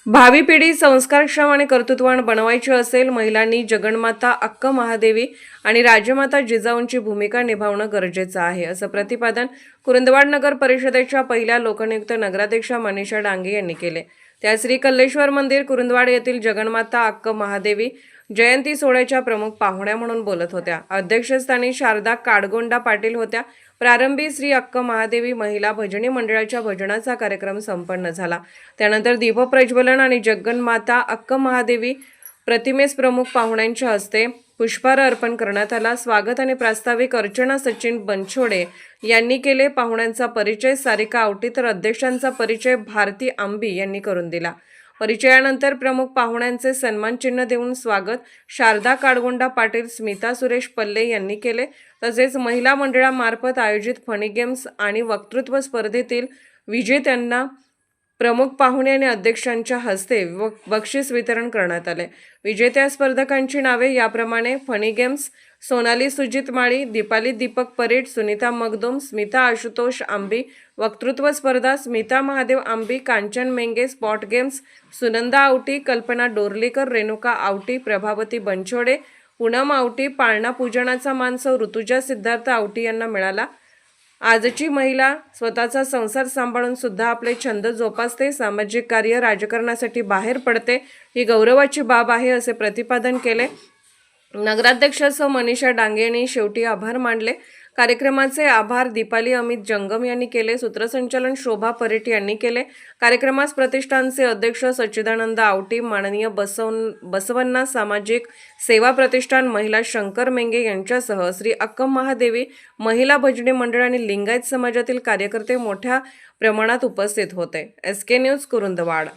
भावी पिढी संस्कारक्षम आणि कर्तृत्ववान बनवायची असेल, महिलांनी जगन्माता अक्क महादेवी आणि राजमाता जिजाऊंची भूमिका निभावणं गरजेचं आहे, असं प्रतिपादन कुरुंदवाड नगर परिषदेच्या पहिल्या लोकनियुक्त नगराध्यक्षा मनीषा डांगे यांनी केले. त्या श्री कल्लेश्वर मंदिर कुरुंदवाड येथील जगन्माता अक्क महादेवी जयंती सोहळ्याच्या प्रमुख पाहुण्या म्हणून बोलत होत्या. अध्यक्षस्थानी शारदा काडगोंडा पाटील होत्या. प्रारंभी श्री अक्क महादेवी महिला भजनी मंडळाच्या भजनाचा कार्यक्रम संपन्न झाला. त्यानंतर दीपप्रज्वलन आणि जगन्माता अक्क महादेवी प्रतिमेस प्रमुख पाहुण्यांच्या हस्ते पुष्पहार अर्पण करण्यात आला. स्वागत आणि प्रास्ताविक अर्चना सचिन बनछोडे यांनी केले. पाहुण्यांचा परिचय सारिका आवटी तर अध्यक्षांचा परिचय भारती आंबी यांनी करून दिला. परिचयानंतर प्रमुख पाहुण्यांचे सन्मानचिन्ह देऊन स्वागत शारदा काडगोंडा पाटील, स्मिता सुरेश पल्ले यांनी केले. तसेच महिला मंडळामार्फत आयोजित फनी गेम्स आणि वक्तृत्व स्पर्धेतील विजेत्यांना प्रमुख पाहुणे आणि अध्यक्षांच्या हस्ते बक्षीस वितरण करण्यात आले. विजेत्या स्पर्धकांची नावे याप्रमाणे: फनी गेम्स सोनाली सुजित माळी, दीपाली दीपक परेड, सुनीता मगदुम, स्मिता आशुतोष आंबी. वक्तृत्व स्पर्धा: स्मिता महादेव आंबी, कांचन मेंगे. स्पॉट गेम्स: सुनंदा आवटी, कल्पना डोरलीकर, रेणुका आवटी, प्रभावती बनछोडे, पूनम आवटी. पाळणा पूजनाचा मानसव ऋतुजा सिद्धार्थ आवटी यांना मिळाला. आजची महिला स्वतःचा संसार सांभाळून सुद्धा आपले छंद जोपासते, सामाजिक कार्य, राजकारणासाठी बाहेर पडते, ही गौरवाची बाब आहे, असे प्रतिपादन केले. नगराध्यक्षासह मनीषा डांगे यांनी शेवटी आभार मानले. कार्यक्रमाचे आभार दीपाली अमित जंगम यांनी केले. सूत्रसंचालन शोभा परेट यांनी केले. कार्यक्रमास प्रतिष्ठानचे अध्यक्ष सच्चिदानंद आवटी, माननीय बसवन्ना सामाजिक सेवा प्रतिष्ठान महिला शंकर मेंगे यांच्यासह श्री अक्क महादेवी महिला भजनी मंडळ आणि लिंगायत समाजातील कार्यकर्ते मोठ्या प्रमाणात उपस्थित होते. SK news Kurundwad.